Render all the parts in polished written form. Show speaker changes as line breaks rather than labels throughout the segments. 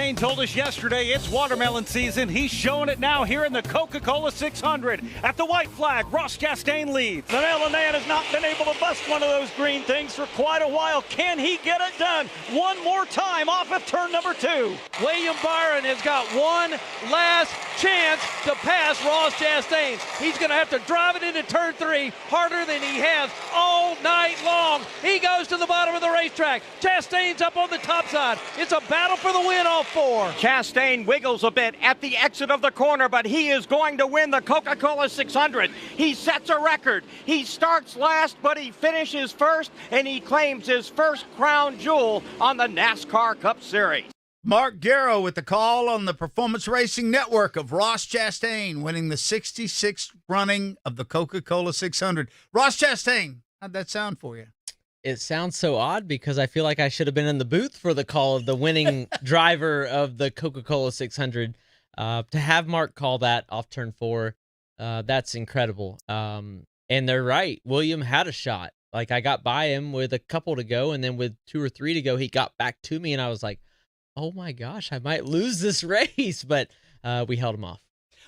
Chastain told us yesterday it's watermelon season. He's showing it now here in the Coca-Cola 600. At the white flag, Ross Chastain leads.
The mailman man has not been able to bust one of those green things for quite a while. Can he get it done one more time off of turn number 2?
William Byron has got one last chance to pass Ross Chastain. He's going to have to drive it into turn 3 harder than he has all night long. He goes to the bottom of the racetrack. Chastain's up on the top side. It's a battle for the win off 4.
Chastain wiggles a bit at the exit of the corner, but he is going to win the Coca-Cola 600. He sets a record. He starts last, but he finishes first, and he claims his first crown jewel on the NASCAR Cup Series.
Mark Garrow with the call on the Performance Racing Network of Ross Chastain winning the 66th running of the Coca-Cola 600. Ross Chastain, how'd that sound for you?
It sounds so odd because I feel like I should have been in the booth for the call of the winning driver of the Coca-Cola 600. To have Mark call that off turn 4, that's incredible. And they're right. William had a shot. Like, I got by him with a couple to go, and then with 2 or 3 to go, he got back to me, and I was like, oh my gosh, I might lose this race, but we held him off.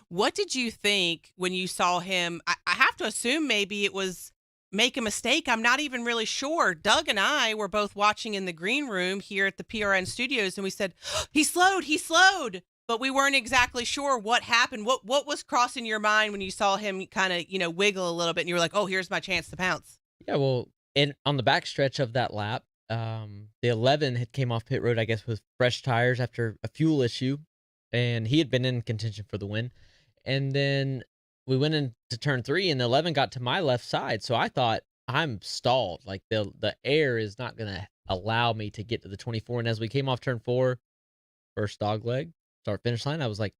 What did you think when you saw him? I have to assume maybe it was make a mistake. I'm not even really sure. Doug and I were both watching in the green room here at the PRN studios, and we said, he slowed. But we weren't exactly sure what happened. What was crossing your mind when you saw him kind of, wiggle a little bit, and you were like, oh, here's my chance to pounce?
Yeah, well, on the backstretch of that lap, the 11 had came off pit road, I guess, with fresh tires after a fuel issue, and he had been in contention for the win. And then we went into turn 3, and the 11 got to my left side, so I thought, I'm stalled. Like, the air is not going to allow me to get to the 24. And as we came off turn 4, first dog leg, start finish line, I was like,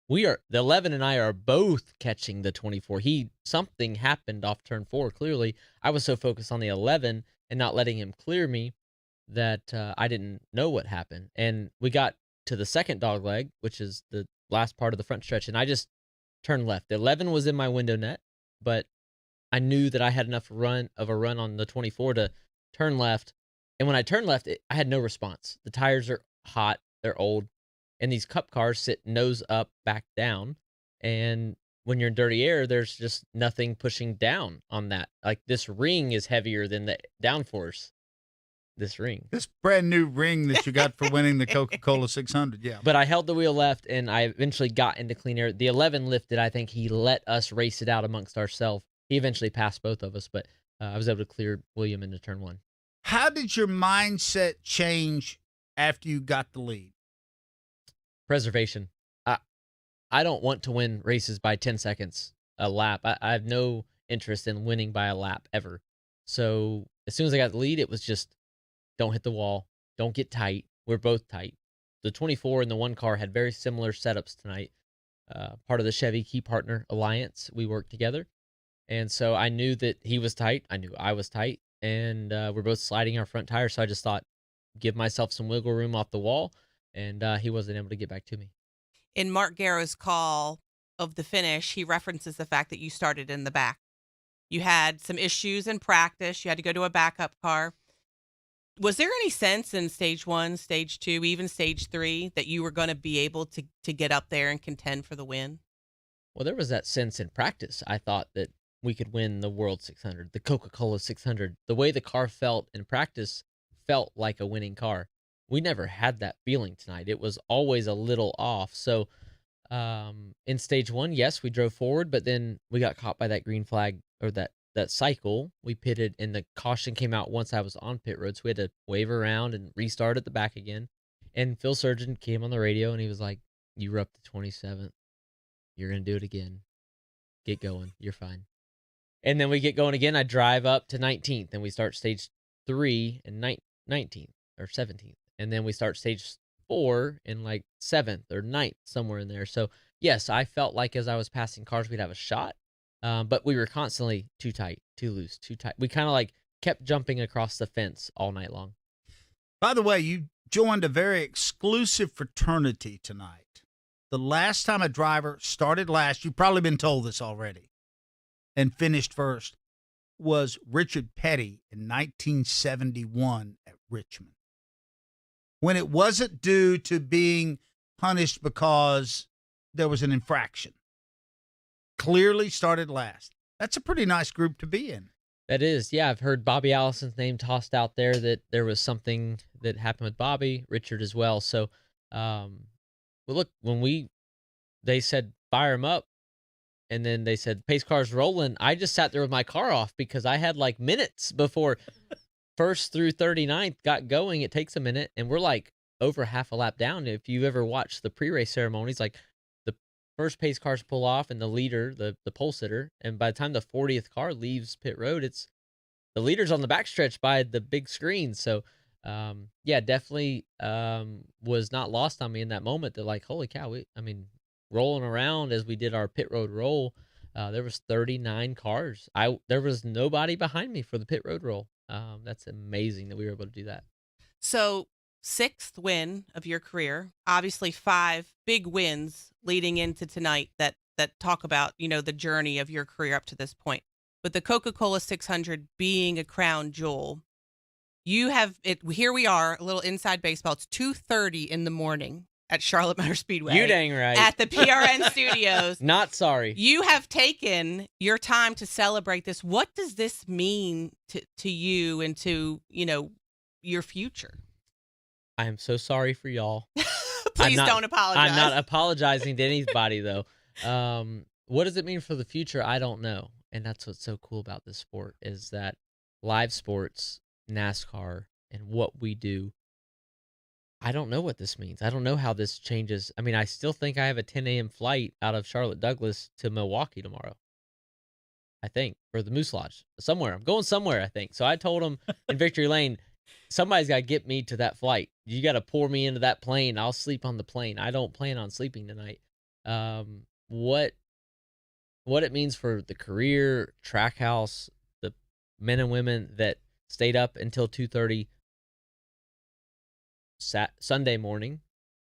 the 11 and I are both catching the 24. Something happened off turn 4, clearly. I was so focused on the 11 and not letting him clear me that I didn't know what happened. And we got to the second dog leg, which is the last part of the front stretch, and I just turned left. The 11 was in my window net, but I knew that I had enough run on the 24 to turn left. And when I turned left, I had no response. The tires are hot, they're old, and these cup cars sit nose up, back down. And when you're in dirty air, there's just nothing pushing down on that. Like, this ring is heavier than the downforce. This
brand new ring that you got for winning the Coca-Cola 600, yeah.
But I held the wheel left, and I eventually got into clean air. The 11 lifted. I think he let us race it out amongst ourselves. He eventually passed both of us, but I was able to clear William into turn 1.
How did your mindset change after you got the lead?
Preservation. I don't want to win races by 10 seconds a lap. I have no interest in winning by a lap ever. So as soon as I got the lead, it was just, don't hit the wall. Don't get tight. We're both tight. The 24 and the 1 car had very similar setups tonight. Part of the Chevy Key Partner Alliance. We worked together. And so I knew that he was tight. I knew I was tight. And we're both sliding our front tires. So I just thought, give myself some wiggle room off the wall. And he wasn't able to get back to me.
In Mark Garrow's call of the finish, he references the fact that you started in the back. You had some issues in practice. You had to go to a backup car. Was there any sense in stage 1, stage 2, even stage 3 that you were going to be able to get up there and contend for the win?
Well, there was that sense in practice. I thought that we could win the World 600, the Coca-Cola 600. The way the car felt in practice felt like a winning car. We never had that feeling tonight. It was always a little off. So in stage 1, yes, we drove forward, but then we got caught by that green flag, or that cycle. We pitted, and the caution came out once I was on pit road, so we had to wave around and restart at the back again. And Phil Surgeon came on the radio, and he was like, you were up to 27th. You're going to do it again. Get going. You're fine. And then we get going again. I drive up to 19th, and we start stage 3 and 19th or 17th. And then we start stage 4 in like 7th or 9th, somewhere in there. So, yes, I felt like as I was passing cars, we'd have a shot. But we were constantly too tight, too loose, too tight. We kind of like kept jumping across the fence all night long.
By the way, you joined a very exclusive fraternity tonight. The last time a driver started last, you've probably been told this already, and finished first, was Richard Petty in 1971 at Richmond. when it wasn't due to being punished because there was an infraction. Clearly started last. That's a pretty nice group to be in.
That is, yeah. I've heard Bobby Allison's name tossed out there that there was something that happened with Bobby, Richard as well. So, well, look, when they said fire him up, and then they said pace car's rolling, I just sat there with my car off because I had like minutes before first through 39th got going. It takes a minute, and we're like over half a lap down. If you ever watched the pre-race ceremonies, like the first pace cars pull off and the leader, the pole sitter, and by the time the 40th car leaves pit road, it's the leader's on the backstretch by the big screen. So, yeah, definitely was not lost on me in that moment that like, holy cow, rolling around as we did our pit road roll, there was 39 cars. There was nobody behind me for the pit road roll. That's amazing that we were able to do that.
So 6th win of your career, obviously 5 big wins leading into tonight that talk about, the journey of your career up to this point. But the Coca-Cola 600 being a crown jewel, you have it. Here we are, a little inside baseball. It's 2:30 in the morning at Charlotte Motor Speedway.
You dang right.
At the PRN studios.
Not sorry.
You have taken your time to celebrate this. What does this mean to you and to, your future?
I am so sorry for y'all.
Please don't apologize.
I'm not apologizing to anybody, though. What does it mean for the future? I don't know. And that's what's so cool about this sport is that live sports, NASCAR, and what we do, I don't know what this means. I don't know how this changes. I mean, I still think I have a 10 a.m. flight out of Charlotte Douglas to Milwaukee tomorrow. I think, or the Moose Lodge, somewhere. I'm going somewhere, I think. So I told them in Victory Lane, somebody's got to get me to that flight. You got to pour me into that plane. I'll sleep on the plane. I don't plan on sleeping tonight. What it means for the career, track house, the men and women that stayed up until 2:30 Sunday morning,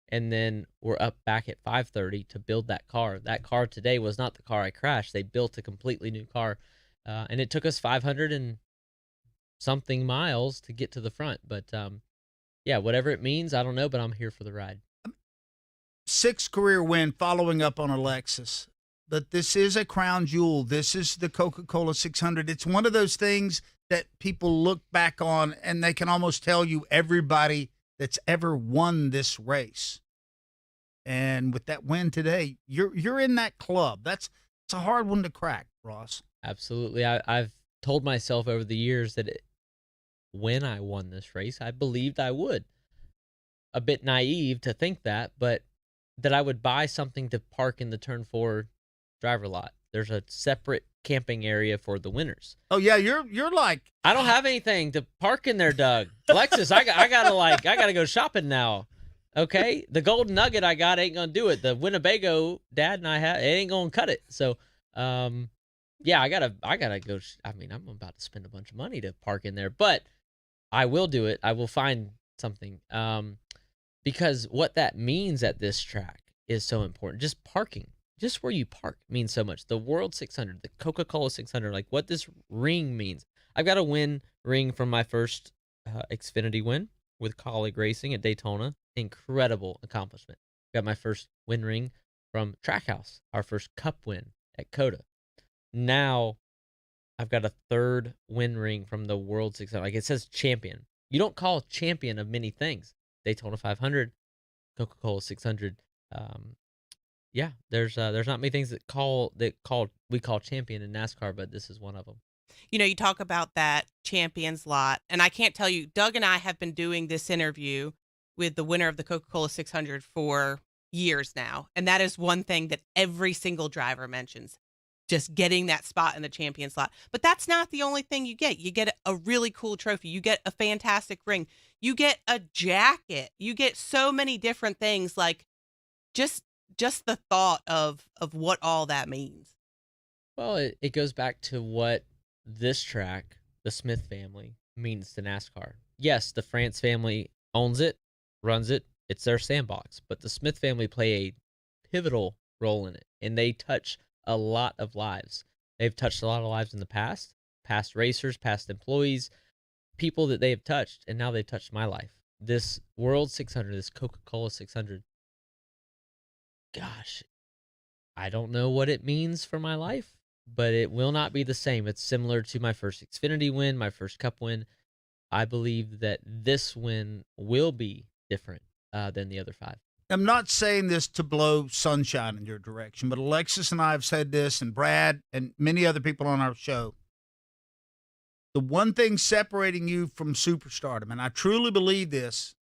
and then we're up back at 5:30 to build that car. That car today was not the car I crashed. They built a completely new car, and it took us 500 and something miles to get to the front. But yeah, whatever it means, I don't know, but I'm here for the ride.
6th career win following up on Alexis. But this is a crown jewel. This is the Coca-Cola 600. It's one of those things that people look back on and they can almost tell you everybody that's ever won this race. And with that win today, you're in that club. It's a hard one to crack, Ross.
Absolutely. I've told myself over the years that when I won this race, I believed I would. A bit naive to think that, but that I would buy something to park in the turn 4 driver lot. There's a separate camping area for the winners.
Oh yeah, you're like,
I don't have anything to park in there, Doug. Alexis, I gotta go shopping now. Okay, the golden nugget I got ain't gonna do it. The Winnebago Dad and I have, it ain't gonna cut it. So, yeah, I gotta go. I'm about to spend a bunch of money to park in there, but I will do it. I will find something. Because what that means at this track is so important. Just parking. Just where you park means so much. The World 600, the Coca-Cola 600, like what this ring means. I've got a win ring from my first Xfinity win with Colleague Racing at Daytona. Incredible accomplishment. Got my first win ring from Trackhouse, our first Cup win at COTA. Now I've got a 3rd win ring from the World 600. Like it says champion. You don't call champion of many things. Daytona 500, Coca-Cola 600. Yeah, there's not many things we call champion in NASCAR, but this is one of them.
You talk about that champions lot, and I can't tell you, Doug and I have been doing this interview with the winner of the Coca-Cola 600 for years now, and that is one thing that every single driver mentions, just getting that spot in the champions lot. But that's not the only thing you get. You get a really cool trophy. You get a fantastic ring. You get a jacket. You get so many different things, like just the thought of what all that means.
Well, it goes back to what this track, the Smith family, means to NASCAR. Yes, the France family owns it, runs it. It's their sandbox. But the Smith family play a pivotal role in it, and they touch a lot of lives. They've touched a lot of lives in the past racers, past employees, people that they have touched, and now they've touched my life. this World 600, this Coca-Cola 600, gosh, I don't know what it means for my life, but it will not be the same. It's similar to my first Xfinity win, my first Cup win. I believe that this win will be different than the other 5.
I'm not saying this to blow sunshine in your direction, but Alexis and I have said this, and Brad and many other people on our show. The one thing separating you from Superstardom, and I truly believe this,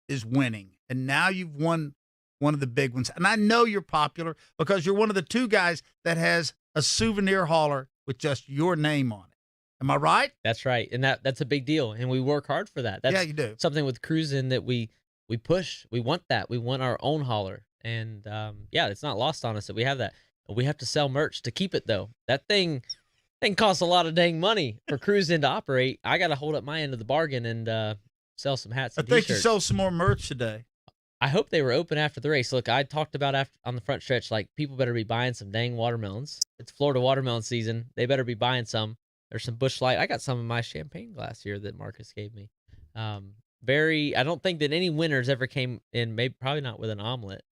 is winning. And now you've won one of the big ones. And I know you're popular because you're one of the 2 guys that has a souvenir hauler with just your name on it. Am I right?
That's right. And that's a big deal. And we work hard for that. That's
you do.
Something with cruising that we push. We want that. We want our own hauler. And it's not lost on us that we have that. We have to sell merch to keep it, though. That thing costs a lot of dang money for cruising to operate. I got to hold up my end of the bargain and sell some hats and
I think
t-shirts.
you sold some more merch today.
I hope they were open after the race. Look, I talked about on the front stretch, like, people better be buying some dang watermelons. It's Florida watermelon season. They better be buying some. There's some Busch Light. I got some in my champagne glass here that Marcus gave me. I don't think that any winners ever came in, maybe probably not with an omelet.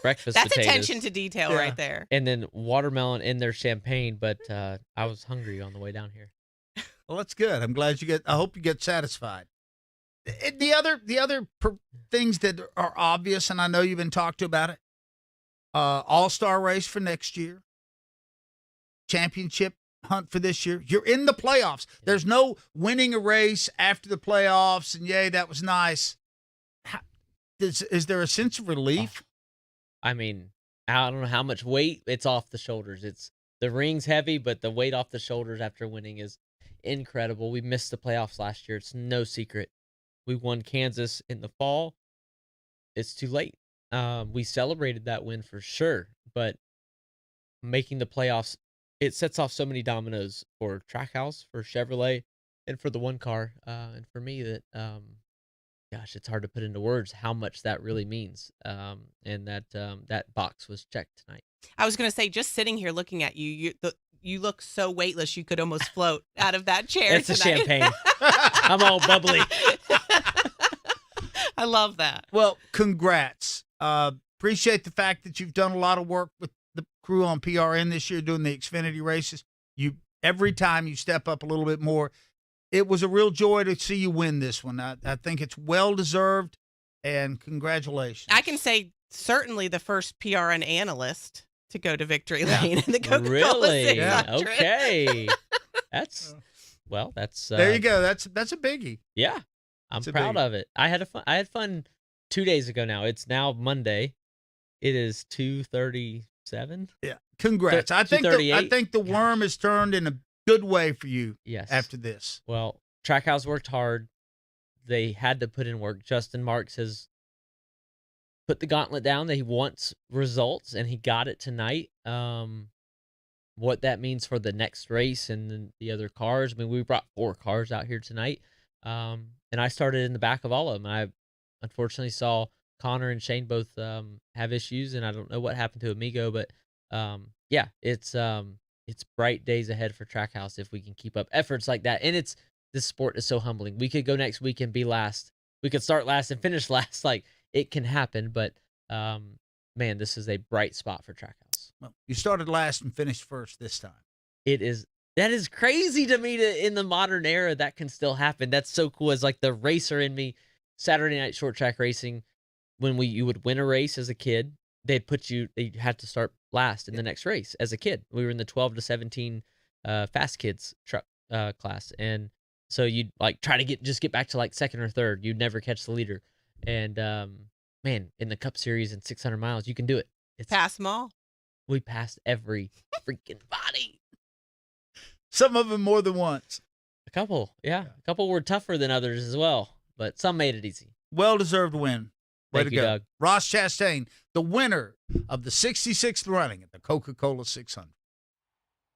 Breakfast
That's
potatoes.
attention to detail right there.
And then watermelon in their champagne, but I was hungry on the way down here.
Well, that's good. I'm glad I hope you get satisfied. The other things that are obvious, and I know you've been talked to about it, all-star race for next year, championship hunt for this year. You're in the playoffs. There's no winning a race after the playoffs, and yay, that was nice. Is there a sense of relief?
I mean, I don't know how much weight it's off the shoulders. The ring's heavy, but the weight off the shoulders after winning is incredible. We missed the playoffs last year. It's no secret. We won Kansas in the fall. It's too late. We celebrated that win for sure, but making the playoffs, it sets off so many dominoes for Trackhouse, for Chevrolet, and for the one car. And for me, that gosh, it's hard to put into words how much that really means. And that box was checked tonight.
I was going to say, just sitting here looking at you, you look so weightless you could almost float out of that chair.
It's
tonight.
a champagne. I'm all bubbly.
I love that.
Well, congrats. Appreciate the fact that you've done a lot of work with the crew on PRN this year doing the Xfinity races. Every time you step up a little bit more. It was a real joy to see you win this one. I think it's well-deserved, and congratulations.
I can say certainly the first PRN analyst to go to victory lane in the Coca-Cola 600.
Yeah. Okay. That's
there you go. That's a biggie.
Yeah. I'm proud of it. I had fun 2 days ago now. It's now Monday. It is 2:37.
Yeah. Congrats. I think the worm has turned in a good way for you.
Yes.
After this.
Well, Trackhouse worked hard. They had to put in work. Justin Marks has put the gauntlet down that he wants results, and he got it tonight. What that means for the next race and then the other cars. I mean, we brought 4 cars out here tonight, and I started in the back of all of them. I unfortunately saw Connor and Shane both have issues, and I don't know what happened to Amigo, but it's bright days ahead for Trackhouse if we can keep up efforts like that. And this sport is so humbling. We could go next week and be last. We could start last and finish last. Like, it can happen, but man, this is a bright spot for Trackhouse.
Well, you started last and finished first this time.
That is crazy to me in the modern era that can still happen. That's so cool. As like the racer in me, Saturday night short track racing, when you would win a race as a kid, they had to start last in the next race as a kid. We were in the 12 to 17 fast kids truck class. And so you'd like try to get back to like second or third. You'd never catch the leader. And man, in the Cup Series and 600 miles, you can do it.
Pass them all.
We passed every freaking body.
Some of them more than once.
A couple, yeah. A couple were tougher than others as well, but some made it easy.
Well-deserved win. Way
Thank
to
you,
go.
Doug.
Ross Chastain, the winner of the 66th running at the Coca-Cola 600.